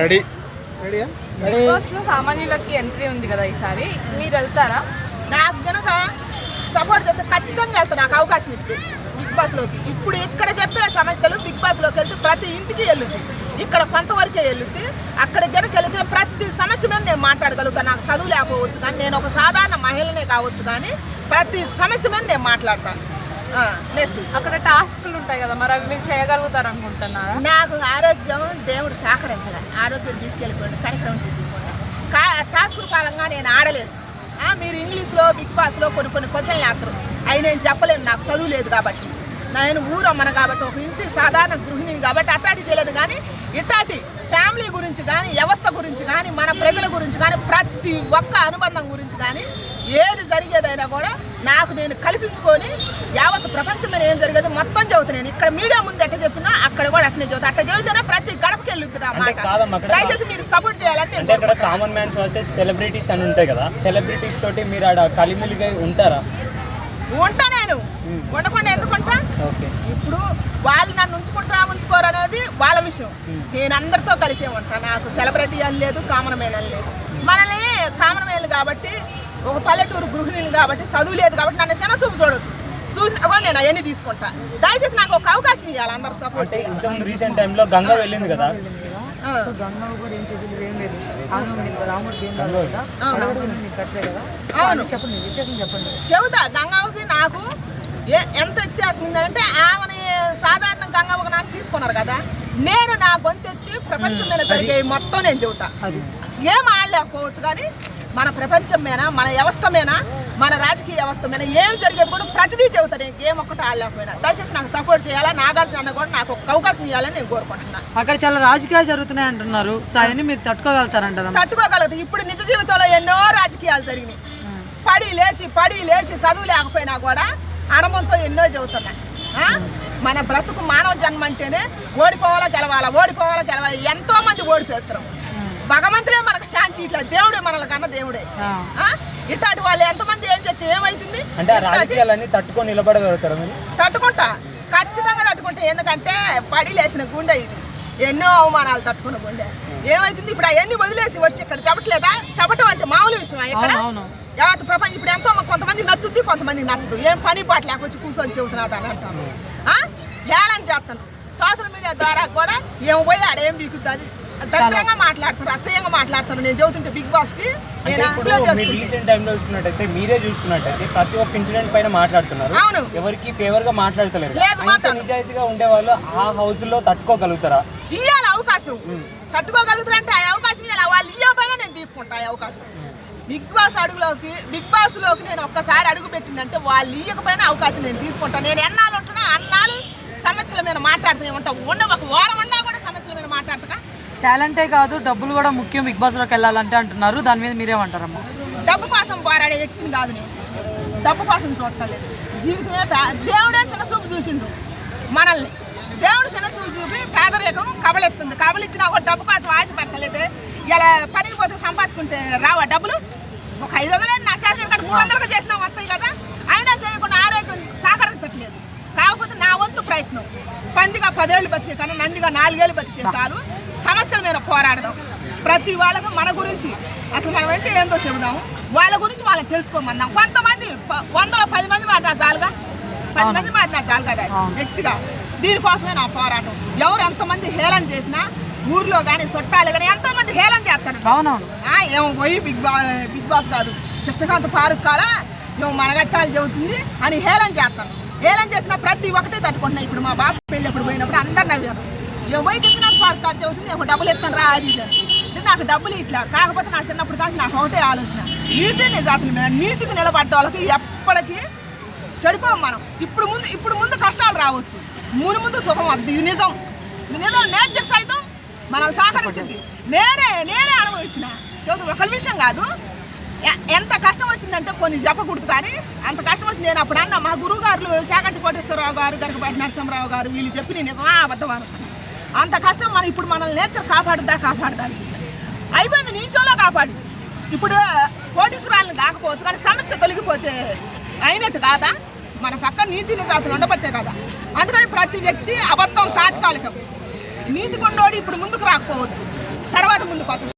Ready big boss లో సామాన్యులకి entry ఉంది కదా ఈసారి, మీరు వెళ్తారా? నాకు కనుక సపోర్ట్ చెప్తే ఖచ్చితంగా వెళ్తా. నాకు అవకాశం ఇస్తే బిగ్ బాస్లోకి. ఇప్పుడు ఇక్కడ చెప్పే సమస్యలు బిగ్ బాస్లోకి వెళ్తే ప్రతి ఇంటికి వెళ్ళుద్ది. ఇక్కడ కొంతవరకే వెళ్ళుద్ది. అక్కడ కనుక వెళితే ప్రతి సమస్య మీద నేను మాట్లాడగలుగుతాను. నాకు చదువు లేకపోవచ్చు కానీ, నేను ఒక సాధారణ మహిళనే కావచ్చు కానీ ప్రతి సమస్య మీద నేను మాట్లాడతాను. నెక్స్ట్ అక్కడ టాస్క్లు ఉంటాయి కదా, మరి అవి మీరు చేయగలుగుతారు అనుకుంటున్నారా? నాకు ఆరోగ్యం దేవుడు సహకరించాలి. ఆరోగ్యం తీసుకెళ్ళిపోయింది, కనికరం చూపించుకుంటా. టాస్క్ పరంగా నేను ఆడలేను. మీరు ఇంగ్లీష్లో బిగ్ బాస్లో కొన్ని క్వశ్చన్లు వేస్తారు, అవి నేను చెప్పలేను. నాకు చదువు లేదు కాబట్టి, నేను ఊరమ్మను కాబట్టి, ఒక ఇంటి సాధారణ గృహిణిని కాబట్టి అట్టాటి చేయలేదు. కానీ ఇట్టాటి ఫ్యామిలీ గురించి కానీ, వ్యవస్థ గురించి కానీ, మన ప్రజల గురించి కానీ, ప్రతి ఒక్క అనుబంధం గురించి కానీ ఏది జరిగేదైనా కూడా నాకు నేను కల్పించుకొని యావత్ ప్రపంచం మీద ఏం జరిగేది మొత్తం చదువుతున్నాను. ఇక్కడ మీడియా ముందు ఎట్ట చెప్పినా అక్కడ కూడా అట్నే చదువుతా. అట్ట చదివితేనే ప్రతి గడపకి వెళ్ళుతున్నా అన్నమాట. దయచేసి మీరు సపోర్ట్ చేయాలని. ఇక్కడ కామన్ మ్యాన్స్ వర్సెస్ సెలబ్రిటీస్ అని ఉంటాయి కదా, సెలబ్రిటీస్ తోటి మీరు ఆడ కలిమిలిగా ఉంటారా? ఉంటా. నేను ఉండకుండా ఎందుకుంటా? ఇప్పుడు వాళ్ళు నన్ను ఉంచుకోరు అనేది వాళ్ళ విషయం. నేను అందరితో కలిసే ఉంటాను. నాకు సెలబ్రిటీ అని లేదు, కామన్ మ్యాన్ అని లేదు. మనల్ని కామన్ మ్యాన్ కాబట్టి, ఒక పల్లెటూరు గృహిణిని కాబట్టి, చదువు లేదు కాబట్టి నన్ను చిన్న చూపు చూడొచ్చు. చూసిన కూడా నేను అవన్నీ తీసుకుంటా. దయచేసి నాకు ఒక అవకాశం ఇవ్వాలి. అందరూ సపోర్ట్ చేయాలి. రీసెంట్ టైంలో గంగా వెళ్ళింది కదా, చెబుతా. గంగావకి నాకు ఎంత వ్యత్యాసం ఉందంటే, ఆమెని సాధారణ గంగావకి నాకు తీసుకున్నారు కదా, నేను నా గొంతెత్తి ప్రపంచం మీద జరిగే మొత్తం నేను చెబుతా. ఏం ఆడలేకపోవచ్చు కానీ మన ప్రపంచం మీద, మన వ్యవస్థ మీద, మన రాజకీయ వ్యవస్థ మీద ఏం జరిగేది కూడా ప్రతిదీ చెబుతా. నేను గేమ్ ఒక్కటి ఆడలేకపోయినా. దయచేసి నాకు సపోర్ట్ చేయాలా. నాగార్జున కూడా నాకు ఒక అవకాశం ఇవ్వాలని నేను కోరుకుంటున్నాను. అక్కడ చాలా రాజకీయాలు జరుగుతున్నాయి అంటున్నారు, సో అవన్నీ మీరు తట్టుకోగలుగుతారంటారా? తట్టుకోగలుగుతాం. ఇప్పుడు నిజ జీవితంలో ఎన్నో రాజకీయాలు జరిగినాయి. పడి లేచి చదువు లేకపోయినా కూడా అనుభవంతో ఎన్నో చెబుతున్నాయి. మన బ్రతుకు మానవ జన్మ అంటేనే ఓడిపోవాలా గెలవాలా. ఎంతో మంది ఓడిపోతారు. భగవంతుడే మనకు శాంతి, ఇట్లా దేవుడే మనల కన్నా దేవుడే. ఇట్లాంటి వాళ్ళు ఎంతమంది ఏం చేస్తే ఏమైతుంది? తట్టుకొని నిలబడగలుగుతారు. తట్టుకుంటా, ఖచ్చితంగా తట్టుకుంటా. ఎందుకంటే పడి లేచిన గుండె ఇది. ఎన్నో అవమానాలు తట్టుకున్న గుండె. ఏమైతుంది? ఇప్పుడు అవన్నీ వదిలేసి వచ్చి ఇక్కడ చెప్పట్లేదా? చెప్పటం అంటే మామూలు విషయం. ఇక్కడ యావత్ ప్రపంచం ఇప్పుడు ఎంతో కొంతమంది నచ్చుద్ది, కొంతమంది నచ్చదు. ఏం పని పాట లేకొచ్చి కూర్చొని చెబుతున్నా అని అంటాను. హేళన చేస్తాను. సోషల్ మీడియా ద్వారా కూడా ఏం పోయి ఆడేం బీకుతుంది, దరిద్రంగా మాట్లాడతారు, అసహ్యంగా మాట్లాడతారు. నేను చదువుతుంటే బిగ్ బాస్ కి మీరే చూసుకున్నట్టయితే ప్రతి ఒక్క ఇన్సిడెంట్ పైన మాట్లాడుతున్నారు. అవును, ఎవరికి ఫేవర్ గా మాట్లాడతలేదు. నిజాయితీగా ఉండే వాళ్ళు ఆ హౌస్ లో తట్టుకోగలుగుతారా? ఇవ్వాలి అవకాశం. తట్టుకోగలుగుతారంటే ఆ అవకాశం ఇవ్వాలి. వాళ్ళు ఇవ్వకపోయినా నేను తీసుకుంటా ఆ అవకాశం. బిగ్ బాస్ లోకి నేను ఒక్కసారి అడుగు పెట్టిందంటే వాళ్ళు ఇవ్వకపోయినా అవకాశం నేను తీసుకుంటాను. నేను ఎన్నాళ్ళు ఉంటున్నా అన్నాళ్ళు సమస్యల మీద మాట్లాడుతూనే ఉంటా. ఒక వారం ఉన్నా కూడా సమస్యల మీద మాట్లాడతా. టాలెంటే కాదు, డబ్బులు కూడా ముఖ్యం బిగ్ బాస్ లోకి వెళ్ళాలంటే అంటున్నారు. దాని మీద మీరేమంటారమ్మా? డబ్బు కోసం పోరాడే వ్యక్తిని కాదు నేను. డబ్బు కోసం చూడలేదు. జీవితమే దేవుడే చిన్న చూపు చూసిండు మనల్ని. దేవుడు చిన్న చూపు చూపి పేదరికం కబలెత్తుంది. కబలిచ్చినా కూడా డబ్బు కోసం ఆశ పెట్టలేదు. ఇలా పనికి పోతే సంపాదించుకుంటే రావా డబ్బులు? ఒక 500 నా శాతం 300 చేసినా వస్తాయి కదా. అయినా చేయకుండా ఆరోగ్యం సహకరించట్లేదు. కాకపోతే నా వంతు ప్రయత్నం. పందిగా 10 ఏళ్ళు బతికే కన్నా నందిగా 4 ఏళ్ళు బతికే చాలు. సమస్యల మీద పోరాడదాం. ప్రతి వాళ్ళకు మన గురించి అసలు మనం అంటే ఏందో చెబుదాం. వాళ్ళ గురించి వాళ్ళని తెలుసుకోమందాం. కొంతమంది 100లో 10 మంది మారినా చాలుగా, 10 మంది మారినా చాలు కదా వ్యక్తిగా. దీనికోసమే నా పోరాటం. ఎవరు ఎంతమంది హేళన చేసినా ఊర్లో కానీ చుట్టాలు కానీ ఎంతోమంది హేళన చేస్తారు. ఏమో పోయి బిగ్ బాస్ కాదు కృష్ణకాంత్ పార్క్ కాడ ఏమో మనగత్తాలు చెబుతుంది అని హేళన చేస్తారు. హేళన చేసిన ప్రతి ఒక్కటే తట్టుకుంటున్నాయి. ఇప్పుడు మా బాబు పెళ్ళి ఎప్పుడు పోయినప్పుడు అందరు నవ్వారు. ఏమో పోయి కృష్ణకాంత్ పార్క్ కాడ చెబుతుంది, ఏమో డబ్బులు ఎత్తాను రా అది అంటే నాకు డబ్బులు ఇట్లా. కాకపోతే నా చిన్నప్పుడు కాదు నాకు ఒకటే ఆలోచన, నీతి నిజాతుల మీద నీతికి నిలబడ్డ వాళ్ళకి ఎప్పటికీ చెడిపోం మనం. ఇప్పుడు ముందు కష్టాలు రావచ్చు, ముందు సుఖం అవుతుంది. ఇది నిజం. నేచర్ సైతం మనల్ని సహకరించింది. నేనే అనుభవించిన చదువు ఒక విషయం కాదు. ఎంత కష్టం వచ్చిందంటే కొన్ని చెప్పకూడదు కానీ అంత కష్టం వచ్చింది. నేను అప్పుడు అన్న మా గురువు గారు శాకంటి కోటేశ్వరరావు గారు, గరికపాటి నరసింహరావు గారు వీళ్ళు చెప్పి నిజమా అబద్ధం అనుకున్నాను. అంత కష్టం ఇప్పుడు మనల్ని నేచర్ కాపాడుద్దా అనిపిస్తుంది. అయిపోయింది, నిమిషంలో కాపాడి. ఇప్పుడు కోటేశ్వరాలను కాకపోవచ్చు కానీ సమస్య తొలగిపోతే అయినట్టు కాదా? మన పక్క నీతి నిజాతులు ఉండబట్టే కదా. అందుకని ప్రతి వ్యక్తి అబద్ధం తాత్కాలికం. నీతి కొండోడు ఇప్పుడు ముందుకు రాకపోవచ్చు.